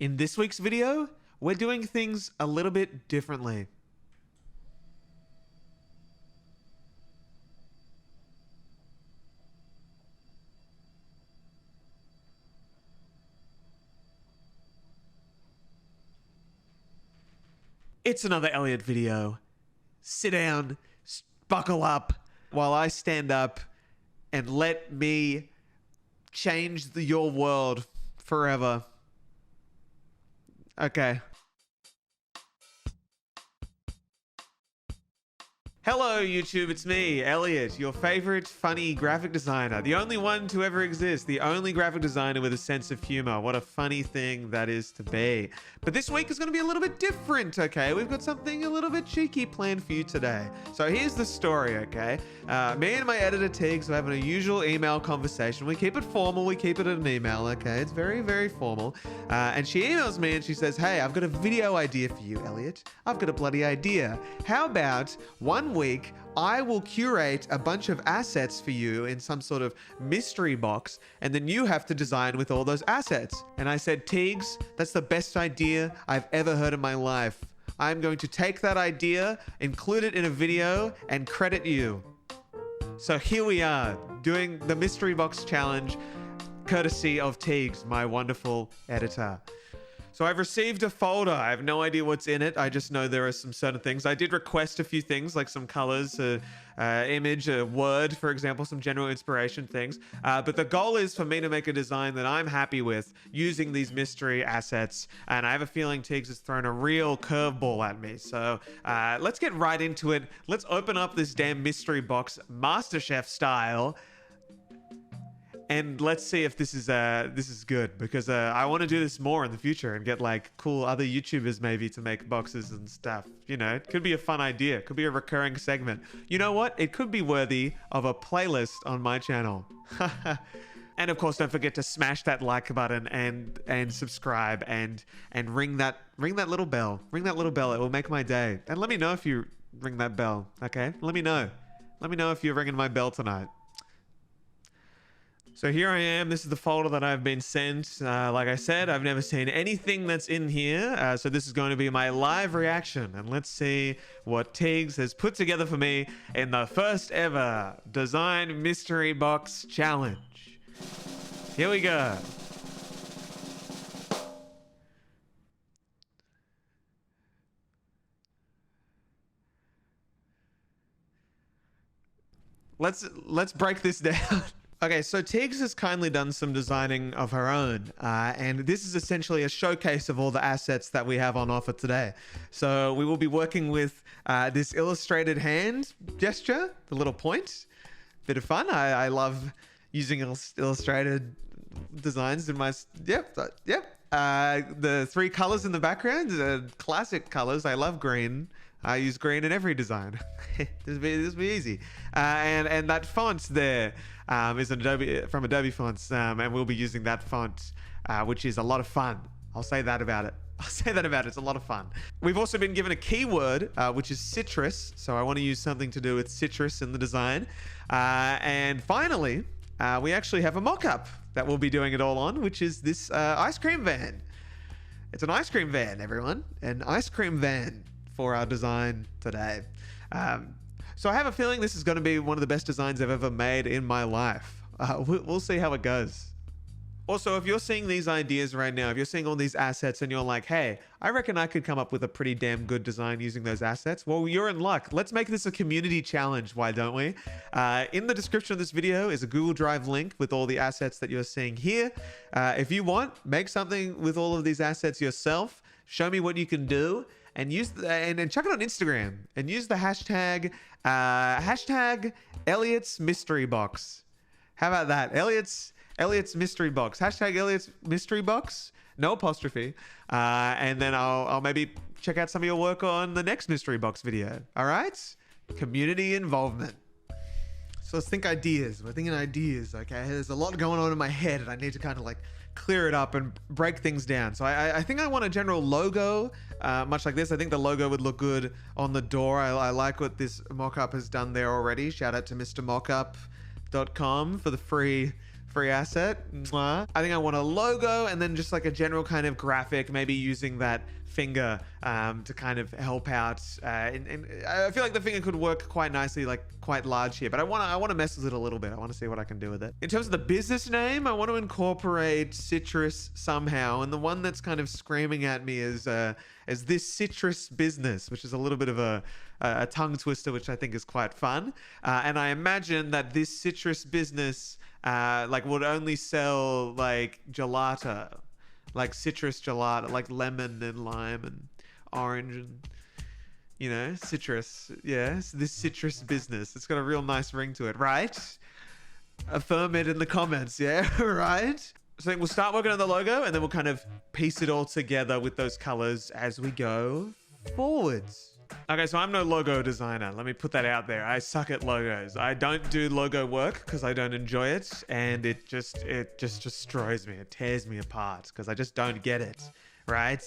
In this week's video, we're doing things a little bit differently. It's another Elliot video. Sit down, buckle up, while I stand up and let me change your world forever. Okay. Hello YouTube, it's me, Elliot, your favorite funny graphic designer. The only one to ever exist, the only graphic designer with a sense of humor. What a funny thing that is to be. But this week is going to be a little bit different, okay? We've got something a little bit cheeky planned for you today. So here's the story, okay? Me and my editor Tiggs are having a usual email conversation. We keep it formal, we keep it an email, okay? It's very, very formal. And she emails me and she says, hey, I've got a video idea for you, Elliot. I've got a bloody idea. How about one week I will curate a bunch of assets for you in some sort of mystery box, and then you have to design with all those assets. And I said, Tiggs, that's the best idea I've ever heard in my life. I'm going to take that idea, include it in a video, and credit you. So here we are, doing the mystery box challenge, courtesy of Tiggs, my wonderful editor. So I've received a folder. I have no idea what's in it. I just know there are some certain things. I did request a few things, like some colors, image, a word, for example, some general inspiration things. But the goal is for me to make a design that I'm happy with using these mystery assets. And I have a feeling Tiggs has thrown a real curveball at me. So let's get right into it. Let's open up this damn mystery box, MasterChef style. And let's see if this is good, because I want to do this more in the future and get like cool other YouTubers maybe to make boxes and stuff. You know, it could be a fun idea. It could be a recurring segment. You know what? It could be worthy of a playlist on my channel. And of course, don't forget to smash that like button and subscribe and ring that little bell. Ring that little bell. It will make my day. And let me know if you ring that bell. Okay? Let me know. Let me know if you're ringing my bell tonight. So here I am. This is the folder that I've been sent. Like I said, I've never seen anything that's in here. So this is going to be my live reaction. And let's see what Tiggs has put together for me in the first ever Design Mystery Box Challenge. Here we go. Let's break this down. Okay, so Tiggs has kindly done some designing of her own, and this is essentially a showcase of all the assets that we have on offer today. So we will be working with this illustrated hand gesture, the little point. Bit of fun. I love using illustrated designs in my... Yep. The three colors in the background, classic colors. I love green. I use green in every design. This will be easy. And that font there is from Adobe Fonts, and we'll be using that font, which is a lot of fun. I'll say that about it. It's a lot of fun. We've also been given a keyword, which is citrus. So I want to use something to do with citrus in the design. And finally, we actually have a mock-up that we'll be doing it all on, which is this ice cream van. It's an ice cream van, everyone. An ice cream van for our design today. So I have a feeling this is going to be one of the best designs I've ever made in my life. We'll see how it goes. Also, if you're seeing these ideas right now, if you're seeing all these assets and you're like, hey, I reckon I could come up with a pretty damn good design using those assets, well, you're in luck. Let's make this a community challenge, why don't we? In the description of this video is a Google Drive link with all the assets that you're seeing here. If you want, make something with all of these assets yourself. Show me what you can do. And use and chuck it on Instagram and use the hashtag Elliot's Mystery Box. How about that? Elliot's Mystery Box. Hashtag Elliot's Mystery Box. No apostrophe. And then I'll maybe check out some of your work on the next Mystery Box video. All right? Community involvement. So let's think ideas. We're thinking ideas, okay? There's a lot going on in my head and I need to kind of like clear it up and break things down. So I think I want a general logo, much like this. I think the logo would look good on the door. I like what this mock-up has done there already. Shout out to mrmockup.com for the free free asset. Mwah. I think I want a logo and then just like a general kind of graphic, maybe using that finger to kind of help out. And I feel like the finger could work quite nicely, like quite large here, but I want to mess with it a little bit. I want to see what I can do with it. In terms of the business name, I want to incorporate citrus somehow, and the one that's kind of screaming at me is this citrus business, which is a little bit of a tongue twister, which I think is quite fun. And I imagine that this citrus business like would only sell like gelato, like citrus gelato, like lemon and lime and orange and, you know, citrus. Yes, this citrus business. It's got a real nice ring to it, right? Affirm it in the comments, yeah, right? So I think we'll start working on the logo and then we'll kind of piece it all together with those colors as we go forwards. Okay, so I'm no logo designer. Let me put that out there. I suck at logos. I don't do logo work because I don't enjoy it, and it just destroys me. It tears me apart because I just don't get it, right?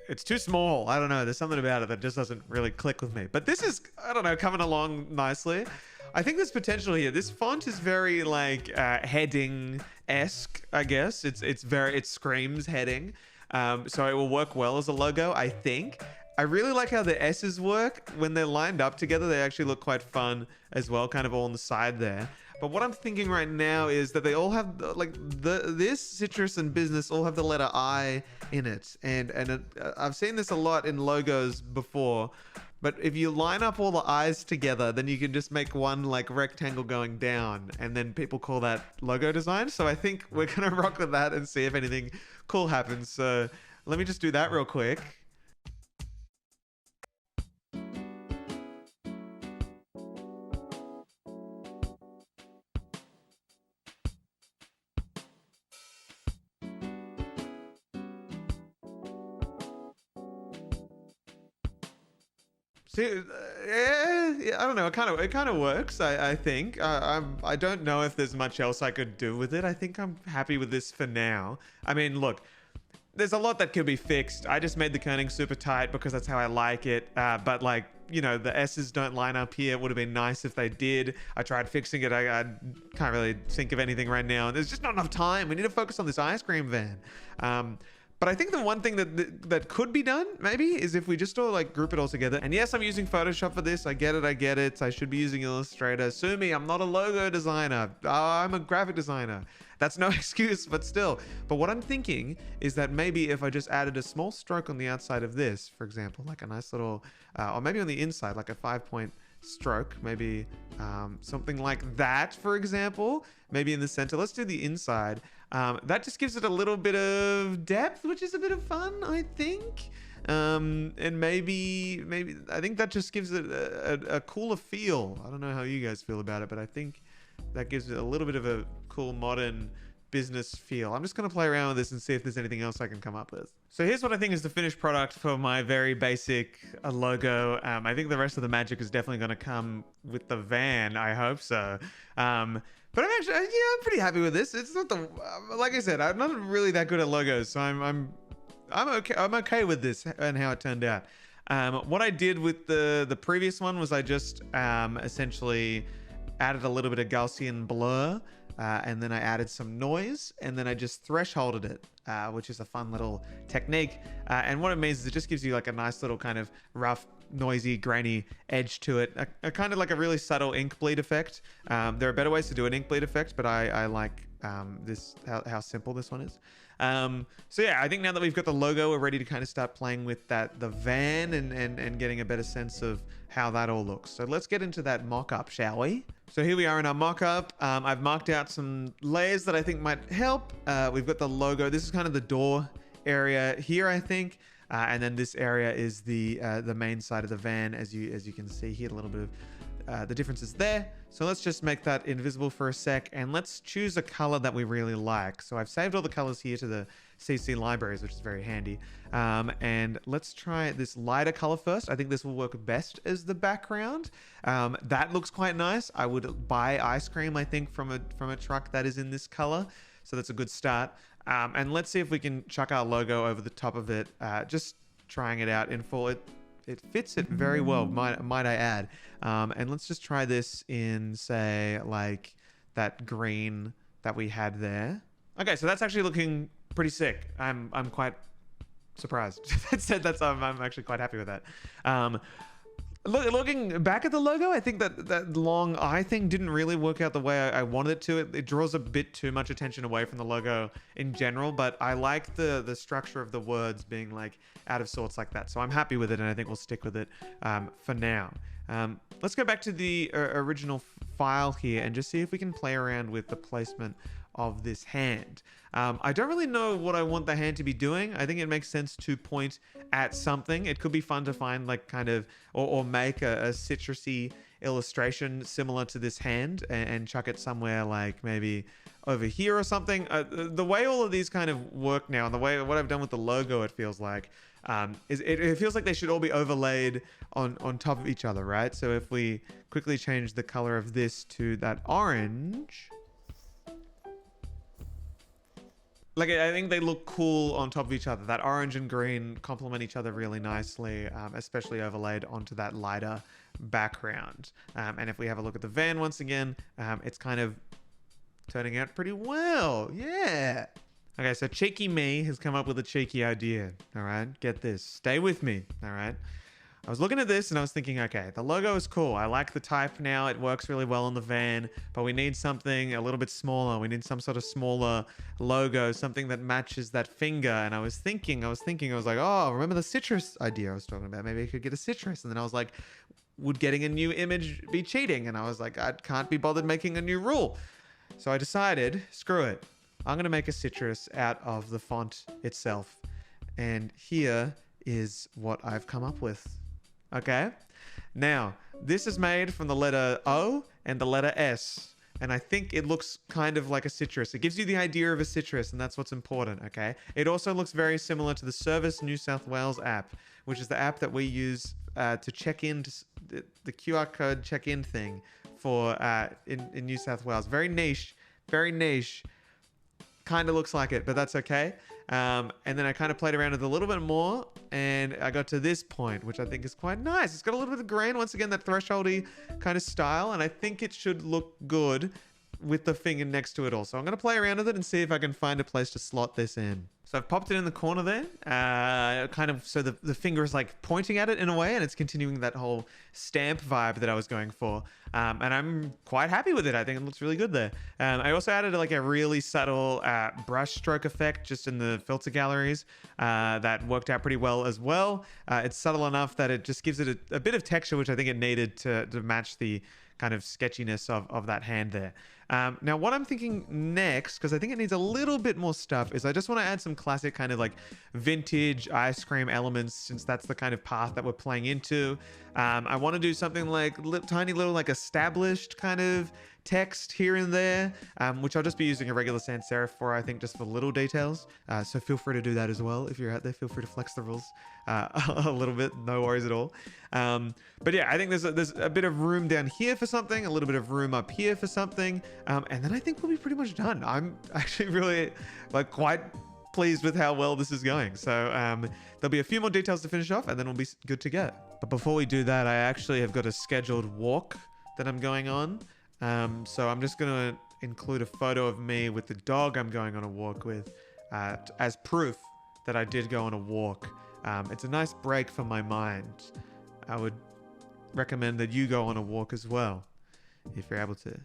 It's too small. I don't know. There's something about it that just doesn't really click with me. But this is, I don't know, coming along nicely. I think there's potential here. This font is very like heading-esque, I guess. It screams heading. So it will work well as a logo, I think. I really like how the S's work. When they're lined up together, they actually look quite fun as well, kind of all on the side there. But what I'm thinking right now is that they all have like this citrus and business all have the letter I in it, and I've seen this a lot in logos before. But if you line up all the I's together, then you can just make one like rectangle going down, and then people call that logo design. So I think we're gonna rock with that and see if anything cool happens. So let me just do that real quick. See, yeah, I don't know. It kind of works. I think. I don't know if there's much else I could do with it. I think I'm happy with this for now. I mean, look, there's a lot that could be fixed. I just made the kerning super tight because that's how I like it. But like, you know, the S's don't line up here. It would have been nice if they did. I tried fixing it. I can't really think of anything right now. There's just not enough time. We need to focus on this ice cream van. But I think the one thing that could be done, maybe, is if we just all like group it all together. And yes, I'm using Photoshop for this. I get it. I should be using Illustrator. Sue me, I'm not a logo designer. I'm a graphic designer. That's no excuse, but still. But what I'm thinking is that maybe if I just added a small stroke on the outside of this, for example, like a nice little, or maybe on the inside, like a 5-point stroke, maybe something like that, for example, maybe in the center. Let's do the inside. That just gives it a little bit of depth, which is a bit of fun, I think. And maybe I think that just gives it a cooler feel. I don't know how you guys feel about it, but I think that gives it a little bit of a cool modern business feel. I'm just going to play around with this and see if there's anything else I can come up with. So here's what I think is the finished product for my very basic logo. I think the rest of the magic is definitely going to come with the van. I hope so. But I'm actually, I'm pretty happy with this. It's not the, like I said, I'm not really that good at logos, so I'm okay. I'm okay with this and how it turned out. What I did with the previous one was I just essentially added a little bit of Gaussian blur, and then I added some noise, and then I just thresholded it, which is a fun little technique. And what it means is it just gives you like a nice little kind of rough, noisy, grainy edge to it, a kind of like a really subtle ink bleed effect. There are better ways to do an ink bleed effect, but I like this how simple this one is. So yeah, I think now that we've got the logo, we're ready to kind of start playing with the van and getting a better sense of how that all looks. So let's get into that mock-up, shall we? So here we are in our mock-up. I've marked out some layers that I think might help. We've got the logo. This is kind of the door area here, I think. And then this area is the main side of the van, as you can see here, a little bit of the differences there. So let's just make that invisible for a sec, and let's choose a color that we really like. So I've saved all the colors here to the CC libraries, which is very handy. And let's try this lighter color first. I think this will work best as the background. That looks quite nice. I would buy ice cream, I think, from a truck that is in this color. So that's a good start. And let's see if we can chuck our logo over the top of it, just trying it out in full. It fits it very well, might I add. And let's just try this in, say, like that green that we had there. Okay, so that's actually looking pretty sick. I'm quite surprised. I'm actually quite happy with that. Looking back at the logo, I think that long eye thing didn't really work out the way I wanted it to. It draws a bit too much attention away from the logo in general, but I like the structure of the words being like out of sorts like that. So I'm happy with it, and I think we'll stick with it for now. Let's go back to the original file here and just see if we can play around with the placement of this hand. I don't really know what I want the hand to be doing. I think it makes sense to point at something. It could be fun to find like kind of, or make a citrusy illustration similar to this hand and chuck it somewhere like maybe over here or something. The way all of these kind of work now, and the way what I've done with the logo, it feels like, it feels like they should all be overlaid on top of each other, right? So if we quickly change the color of this to that orange, like, I think they look cool on top of each other. That orange and green complement each other really nicely, especially overlaid onto that lighter background. And if we have a look at the van once again, it's kind of turning out pretty well. Yeah. Okay, so cheeky me has come up with a cheeky idea. All right, get this. Stay with me. All right. I was looking at this and I was thinking, okay, the logo is cool. I like the type now. It works really well on the van, but we need something a little bit smaller. We need some sort of smaller logo, something that matches that finger. And I was thinking, I was like, oh, remember the citrus idea I was talking about? Maybe I could get a citrus. And then I was like, would getting a new image be cheating? And I was like, I can't be bothered making a new rule. So I decided, screw it. I'm going to make a citrus out of the font itself. And here is what I've come up with. Okay, now this is made from the letter O and the letter S, and I think it looks kind of like a citrus. It gives you the idea of a citrus, and that's what's important. Okay, it also looks very similar to the Service New South Wales app, which is the app that we use to check in, the QR code check-in thing for in New South Wales. Very niche, kind of looks like it, but that's okay. And then I kind of played around with it a little bit more, and I got to this point, which I think is quite nice. It's got a little bit of grain, once again, that thresholdy kind of style, and I think it should look good with the finger next to it also. I'm going to play around with it and see if I can find a place to slot this in. So I've popped it in the corner there, kind of so the finger is like pointing at it in a way, and it's continuing that whole stamp vibe that I was going for. And I'm quite happy with it. I think it looks really good there. I also added like a really subtle brush stroke effect just in the filter galleries that worked out pretty well as well. It's subtle enough that it just gives it a bit of texture, which I think it needed to match the kind of sketchiness of that hand there. Now what I'm thinking next, because I think it needs a little bit more stuff, is I just want to add some classic kind of like vintage ice cream elements, since that's the kind of path that we're playing into. I want to do something like tiny little like established kind of text here and there, which I'll just be using a regular sans serif for, I think, just for little details. So feel free to do that as well. If you're out there, feel free to flex the rules a little bit. No worries at all. But yeah, I think there's a bit of room down here for something, a little bit of room up here for something, and then I think we'll be pretty much done. I'm actually really like quite pleased with how well this is going. So there'll be a few more details to finish off, and then we'll be good to go. But before we do that, I actually have got a scheduled walk that I'm going on. So I'm just going to include a photo of me with the dog I'm going on a walk with as proof that I did go on a walk. It's a nice break for my mind. I would recommend that you go on a walk as well, if you're able to.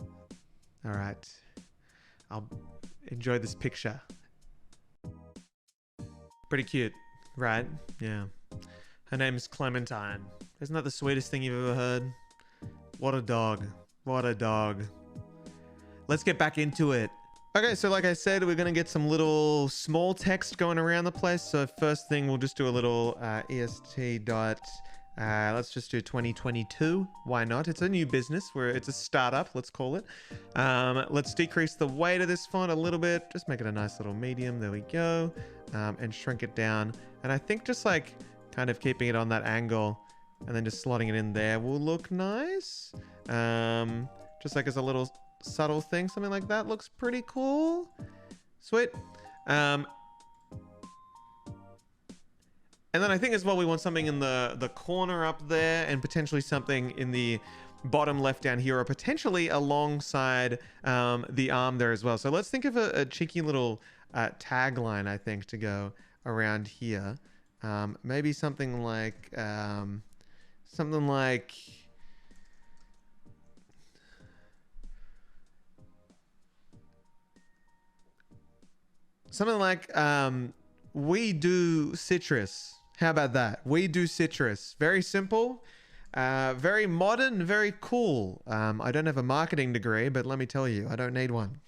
All right. I'll enjoy this picture. Pretty cute, right? Yeah. Her name's Clementine. Isn't that the sweetest thing you've ever heard? What a dog. What a dog. Let's get back into it. Okay, so like I said, we're going to get some little small text going around the place. So first thing, we'll just do a little est dot, let's just do 2022. Why not? It's a new business. It's a startup, let's call it. Let's decrease the weight of this font a little bit. Just make it a nice little medium. There we go. And shrink it down. And I think just like kind of keeping it on that angle and then just slotting it in there will look nice. Just like as a little subtle thing, something like that looks pretty cool. Sweet. And then I think as well we want something in the corner up there, and potentially something in the bottom left down here, or potentially alongside the arm there as well. So let's think of a cheeky little tagline, I think, to go around here. Maybe something like something like we do citrus. How about that? We do citrus. Very simple, very modern, very cool. I don't have a marketing degree, but let me tell you, I don't need one.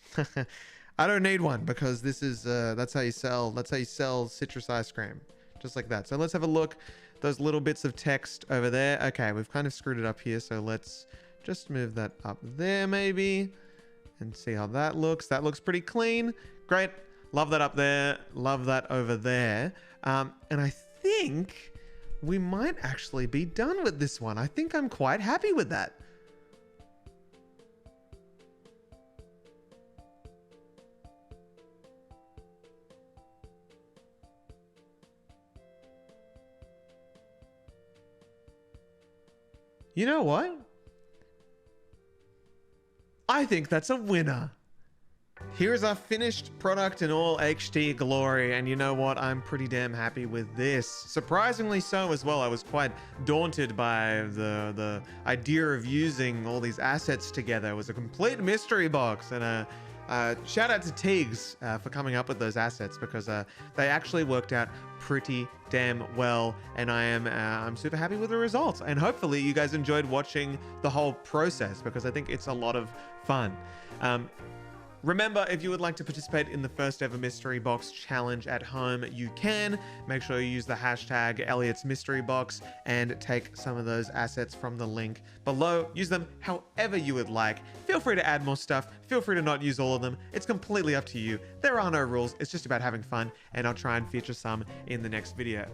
I don't need one, because this is that's how you sell citrus ice cream, just like that. So let's have a look. Those little bits of text over there. Okay, we've kind of screwed it up here, so let's just move that up there maybe and see how that looks. That looks pretty clean. Great. Love that up there. Love that over there. And I think we might actually be done with this one. I think I'm quite happy with that. You know what? I think that's a winner. Here's our finished product in all HD glory, and you know what? I'm pretty damn happy with this. Surprisingly so as well. I was quite daunted by the idea of using all these assets together. It was a complete mystery box, and shout out to Teagues for coming up with those assets, because they actually worked out pretty damn well, and I'm super happy with the results. And hopefully you guys enjoyed watching the whole process, because I think it's a lot of fun. Remember, if you would like to participate in the first ever mystery box challenge at home, you can. Make sure you use the hashtag Elliot's Mystery Box and take some of those assets from the link below. Use them however you would like. Feel free to add more stuff. Feel free to not use all of them. It's completely up to you. There are no rules. It's just about having fun, and I'll try and feature some in the next video.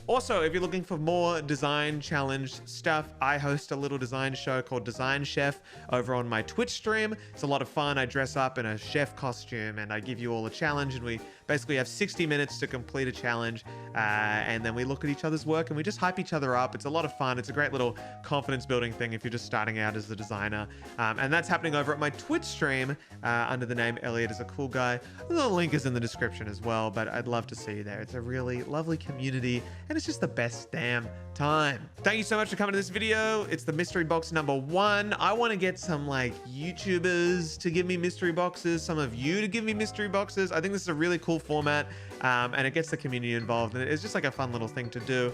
Also, if you're looking for more design challenge stuff, I host a little design show called Design Chef over on my Twitch stream. It's a lot of fun. I dress up in a chef costume and I give you all a challenge, and we basically have 60 minutes to complete a challenge, and then we look at each other's work and we just hype each other up. It's a lot of fun. It's a great little confidence building thing if you're just starting out as a designer, and that's happening over at my Twitch stream under the name elliotisacoolguy. The link is in the description as well, but I'd love to see you there. It's a really lovely community, and it's just the best damn time. Thank you so much for coming to this video. It's the mystery box #1. I want to get some like YouTubers to give me mystery boxes, some of you to give me mystery boxes. I think this is a really cool format, and it gets the community involved, and it's just like a fun little thing to do.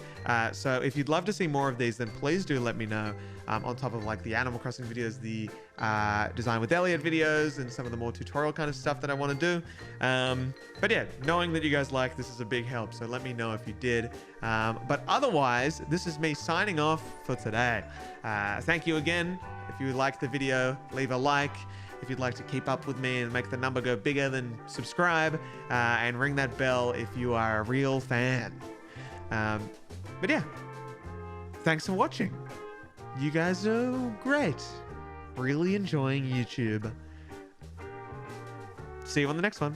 So if you'd love to see more of these, then please do let me know. On top of like the Animal Crossing videos, the Design with Elliot videos, and some of the more tutorial kind of stuff that I want to do. But yeah, knowing that you guys like this is a big help, so let me know if you did. But otherwise, this is me signing off for today. Thank you again. If you liked the video, leave a like. If you'd like to keep up with me and make the number go bigger, then subscribe, and ring that bell if you are a real fan. But yeah, thanks for watching. You guys are great. Really enjoying YouTube. See you on the next one.